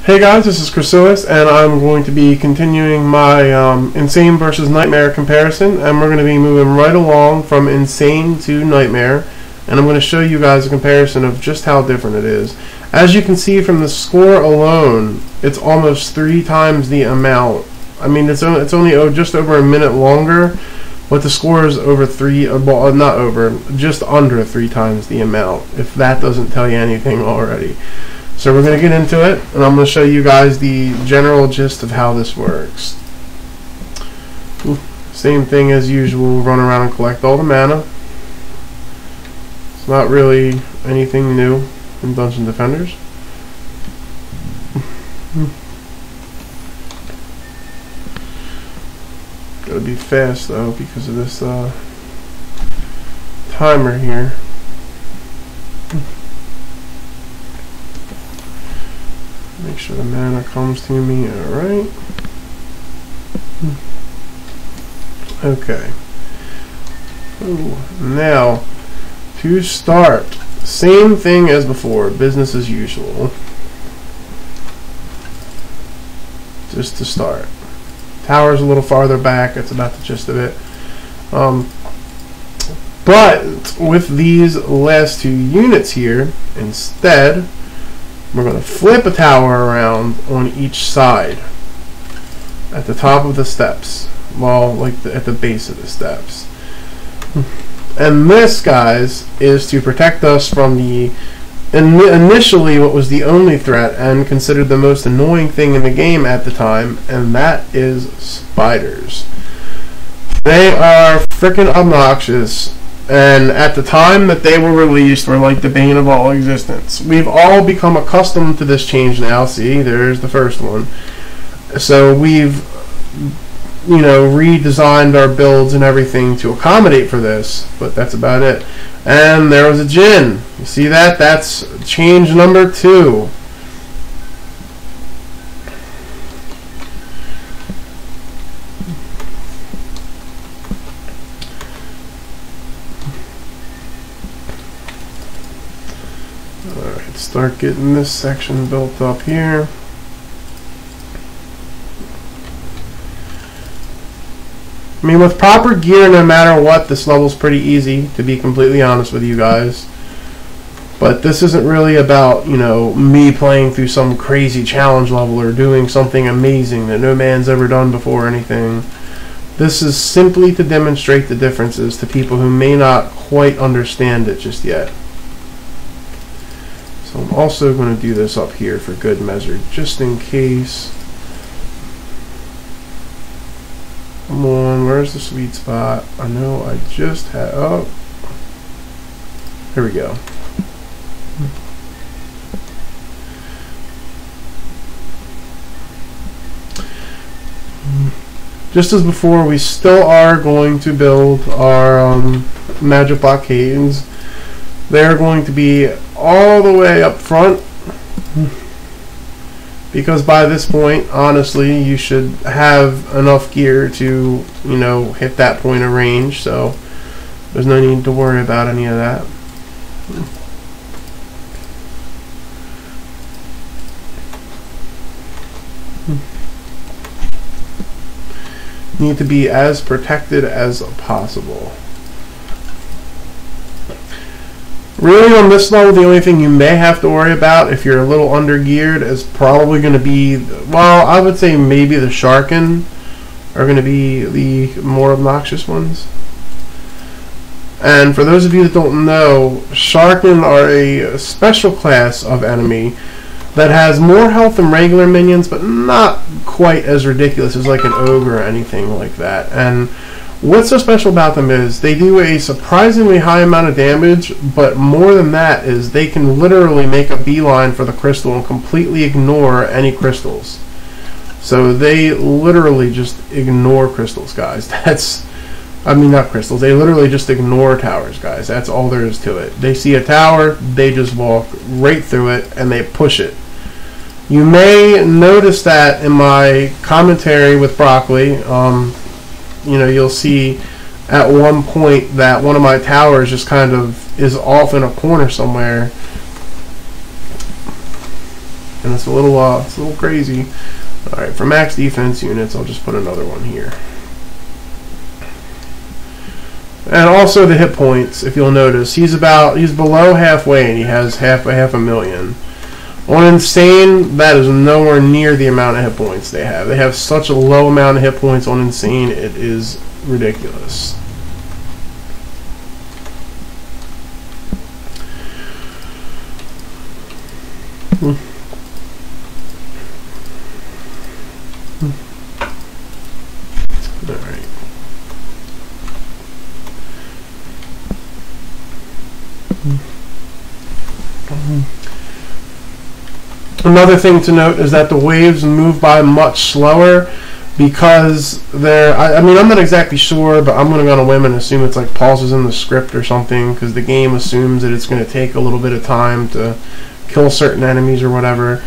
Hey guys, this is Chrasilis, and I'm going to be continuing my Insane versus Nightmare comparison, and we're going to be moving right along from Insane to Nightmare, and I'm going to show you guys a comparison of just how different it is. As you can see from the score alone, it's almost 3 times the amount. I mean, it's only just over a minute longer, but the score is over just under 3 times the amount, if that doesn't tell you anything already. So we're going to get into it, and I'm going to show you guys the general gist of how this works. Same thing as usual, run around and collect all the mana. It's not really anything new in Dungeon Defenders. Gotta be fast though because of this timer here. Make sure the mana comes to me alright. Okay. Now, to start, same thing as before, business as usual. Just to start. Tower's a little farther back, that's about the gist of it. But with these last 2 units here, instead, we're going to flip a tower around on each side at the top of the steps. Well, like at the base of the steps. And this, guys, is to protect us from the initially what was the only threat and considered the most annoying thing in the game at the time, and that is spiders. They are freaking obnoxious. And at the time that they were released, were like the bane of all existence. We've all become accustomed to this change now. See, there's the first one. So we've, redesigned our builds and everything to accommodate for this, but that's about it. And there was a Djinn. You see that? That's change number 2. Alright, start getting this section built up here. I mean, with proper gear, no matter what, this level's pretty easy, to be completely honest with you guys. But this isn't really about, me playing through some crazy challenge level or doing something amazing that no man's ever done before or anything. This is simply to demonstrate the differences to people who may not quite understand it just yet. So I'm also going to do this up here for good measure, just in case. Come on, where's the sweet spot? I know I just had... Oh. Here we go. Just as before, we still are going to build our magic blockades. They're going to be all the way up front. Because by this point, honestly, you should have enough gear to, hit that point of range, so there's no need to worry about any of that. Need to be as protected as possible. Really, on this level, the only thing you may have to worry about if you're a little under-geared is probably going to be, well, I would say maybe the Sharkin are going to be the more obnoxious ones. And for those of you that don't know, Sharkin are a special class of enemy that has more health than regular minions, but not quite as ridiculous as like an ogre or anything like that. And what's so special about them is they do a surprisingly high amount of damage, but more than that is they can literally make a beeline for the crystal and completely ignore any crystals. So they literally just ignore crystals, guys. Not crystals. They literally just ignore towers, guys. That's all there is to it. They see a tower, they just walk right through it, and they push it. You may notice that in my commentary with Broccoli. You'll see at one point that one of my towers just kind of is off in a corner somewhere. and it's a little crazy. All right, for max defense units, I'll just put another one here. And also the hit points, if you'll notice, he's below halfway, and he has half a million. On Insane, that is nowhere near the amount of hit points they have. They have such a low amount of hit points on Insane, it is ridiculous. Alright. Another thing to note is that the waves move by much slower because they're, I mean, I'm not exactly sure, but I'm going to go on a whim and assume it's like pauses in the script or something, because the game assumes that it's going to take a little bit of time to kill certain enemies or whatever.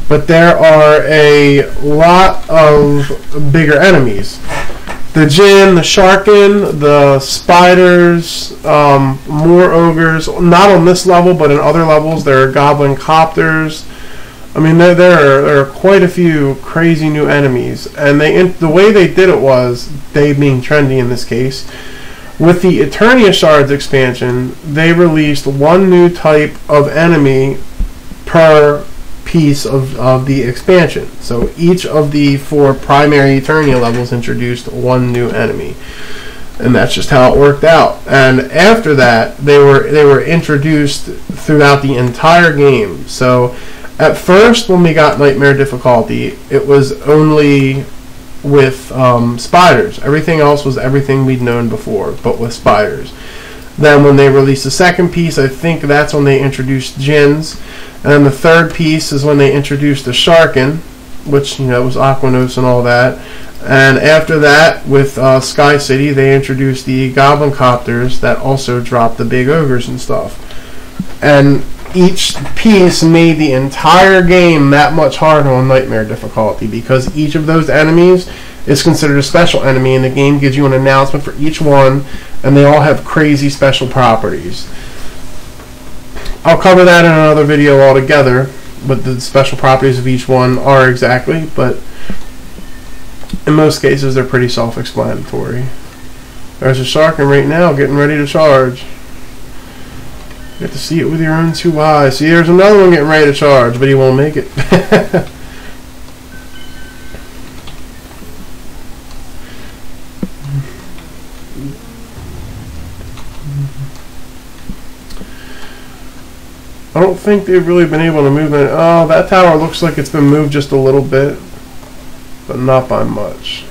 But there are a lot of bigger enemies. The Djinn, the Sharkin, the spiders, more ogres, not on this level, but in other levels. There are goblin copters. I mean, there are quite a few crazy new enemies, and the way they did it was, they being trendy in this case, with the Eternia Shards expansion, they released one new type of enemy per piece of the expansion. So each of the 4 primary Eternia levels introduced one new enemy, and that's just how it worked out. And after that, they were introduced throughout the entire game. So at first, when we got Nightmare difficulty, it was only with spiders. Everything else was everything we'd known before, but with spiders. Then when they released the second piece, I think that's when they introduced Djinns. And then the third piece is when they introduced the Sharkin, which, you know, was Aquanos and all that. And after that, with Sky City, they introduced the Goblin Copters that also dropped the big ogres and stuff. And each piece made the entire game that much harder on Nightmare difficulty, because each of those enemies is considered a special enemy, and the game gives you an announcement for each one, and they all have crazy special properties. I'll cover that in another video altogether, what the special properties of each one are exactly, but in most cases they're pretty self-explanatory. There's a Sharkin right now getting ready to charge. You have to see it with your own 2 eyes. See, there's another one getting ready to charge, but he won't make it. I don't think they've really been able to move it. Oh, that tower looks like it's been moved just a little bit, but not by much.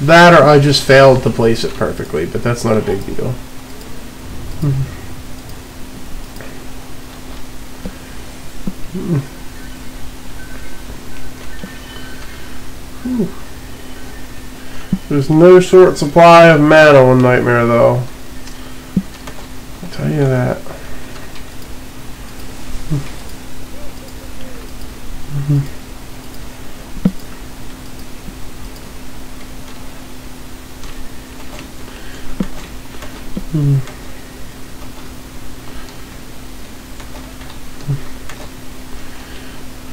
That, or I just failed to place it perfectly, but that's not a big deal. There's no short supply of mana on Nightmare, though. I'll tell you that.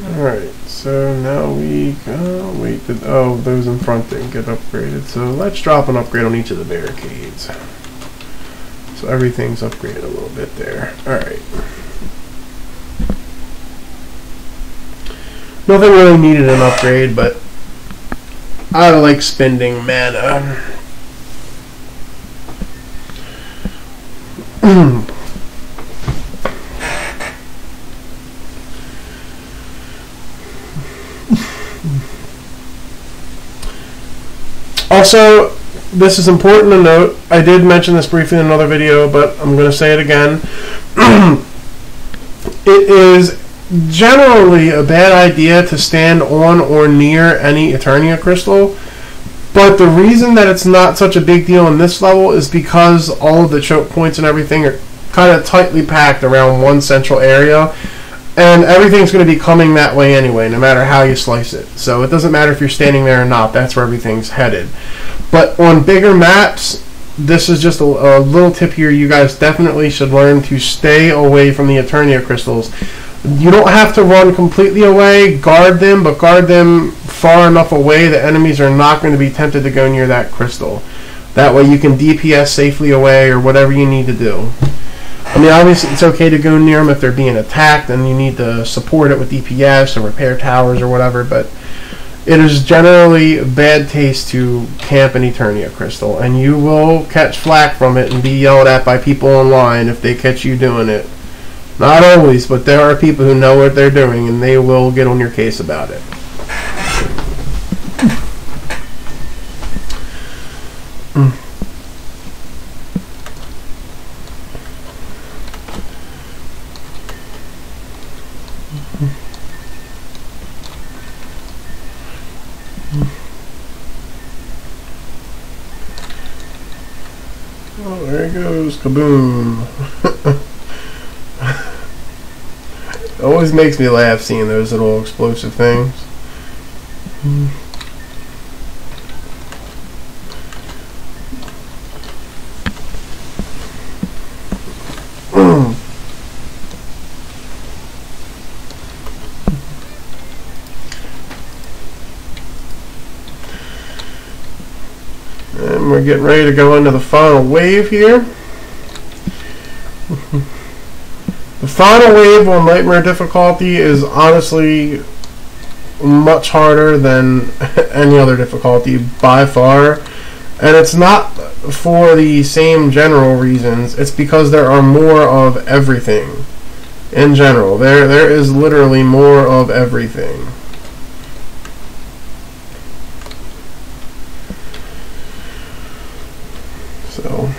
Alright, so now we wait. Oh, those in front didn't get upgraded. So let's drop an upgrade on each of the barricades. So everything's upgraded a little bit there. Alright. Nothing really needed an upgrade, but I like spending mana. Also, this is important to note. I did mention this briefly in another video, but I'm going to say it again. It is generally a bad idea to stand on or near any Eternia crystal, but the reason that it's not such a big deal in this level is because all of the choke points and everything are kind of tightly packed around one central area, and everything's going to be coming that way anyway, no matter how you slice it. So it doesn't matter if you're standing there or not, that's where everything's headed. But on bigger maps, this is just a little tip here. You guys definitely should learn to stay away from the Eternia crystals. You don't have to run completely away, guard them, but guard them far enough away that enemies are not going to be tempted to go near that crystal. That way you can DPS safely away or whatever you need to do. I mean, obviously it's okay to go near them if they're being attacked and you need to support it with DPS or repair towers or whatever, but it is generally bad taste to camp an Eternia crystal, and you will catch flack from it and be yelled at by people online if they catch you doing it. Not always, but there are people who know what they're doing, and they will get on your case about it. Oh, there he goes. Kaboom. It always makes me laugh seeing those little explosive things. And we're getting ready to go into the final wave here. The final wave on Nightmare difficulty is honestly much harder than any other difficulty by far, and it's not for the same general reasons. It's because there are more of everything in general. There is literally more of everything. So,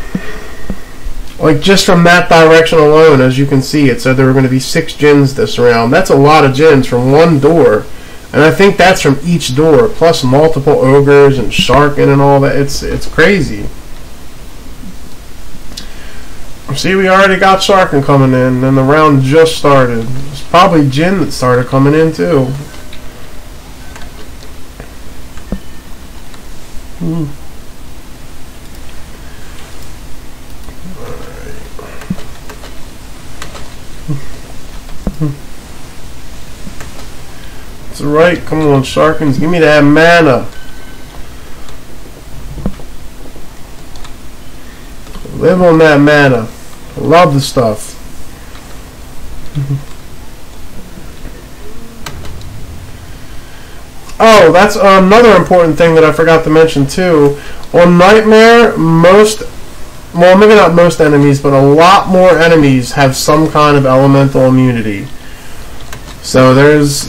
like, just from that direction alone, as you can see, it said there were going to be 6 djinns this round. That's a lot of djinns from one door. And I think that's from each door, plus multiple ogres and Sharkin and all that. It's crazy. See, we already got Sharkin coming in, and the round just started. It's probably djinn that started coming in, too. That's right, come on, Sharkins, give me that mana. Live on that mana. I love the stuff. Oh, that's another important thing that I forgot to mention too. On Nightmare, well, maybe not most enemies, but a lot more enemies have some kind of elemental immunity. So there's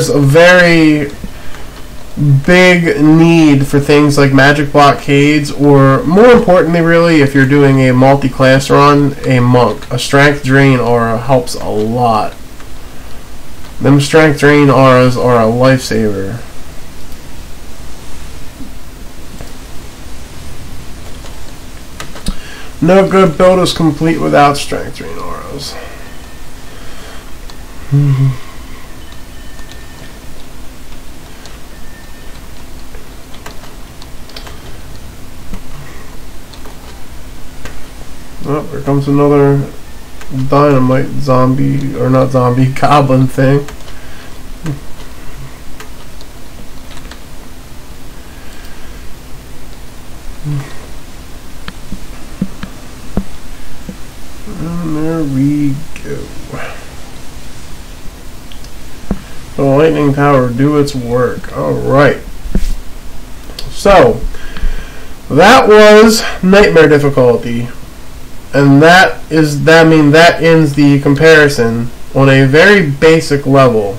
a very big need for things like magic blockades, or more importantly really, if you're doing a multi-class run, a monk. A strength drain aura helps a lot. Them strength drain auras are a lifesaver. No good build is complete without strength drain auras. Oh, here comes another dynamite zombie, or not zombie, goblin thing. And there we go. The lightning tower do its work. Alright. So, that was Nightmare difficulty. And that ends the comparison on a very basic level.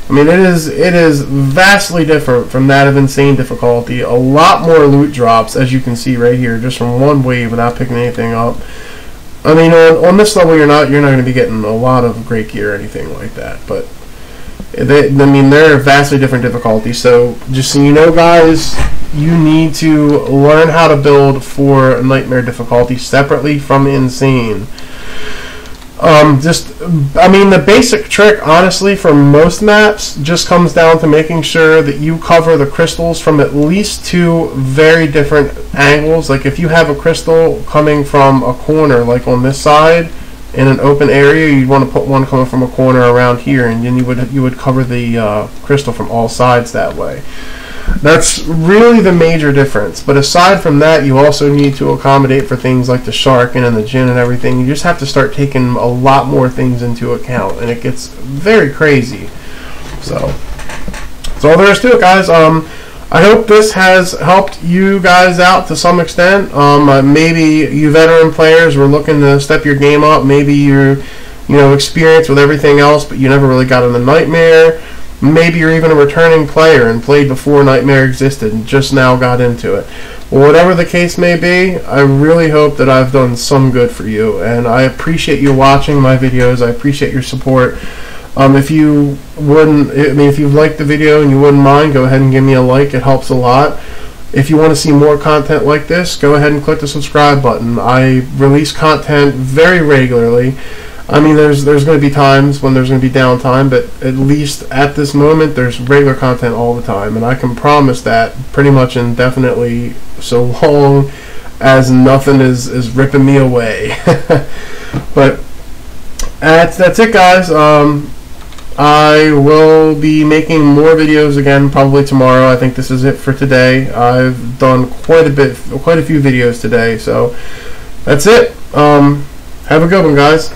I mean, it is vastly different from that of Insane difficulty. A lot more loot drops, as you can see right here, just from one wave without picking anything up. I mean, on this level, you're not going to be getting a lot of great gear or anything like that. But they're vastly different difficulties. So just so you know, guys, you need to learn how to build for Nightmare difficulty separately from Insane. The basic trick, honestly, for most maps just comes down to making sure that you cover the crystals from at least 2 very different angles. Like if you have a crystal coming from a corner, like on this side, in an open area, you'd want to put one coming from a corner around here, and then you would cover the crystal from all sides that way. That's really the major difference. But aside from that, you also need to accommodate for things like the Sharkin and the Djinn and everything. You just have to start taking a lot more things into account, and it gets very crazy. So that's all there is to it, guys. I hope this has helped you guys out to some extent. Maybe you veteran players were looking to step your game up. Maybe you're, experienced with everything else, but you never really got in the Nightmare. Maybe you're even a returning player and played before Nightmare existed and just now got into it. Well, whatever the case may be, I really hope that I've done some good for you, and I appreciate you watching my videos. I appreciate your support. If you liked the video and you wouldn't mind, go ahead and give me a like. It helps a lot. If you want to see more content like this, go ahead and click the subscribe button. I release content very regularly. I mean, there's going to be times when there's going to be downtime, but at least at this moment, there's regular content all the time, and I can promise that pretty much indefinitely, so long as nothing is ripping me away. But that's it, guys. I will be making more videos again probably tomorrow. I think this is it for today. I've done quite a few videos today, so that's it. Have a good one, guys.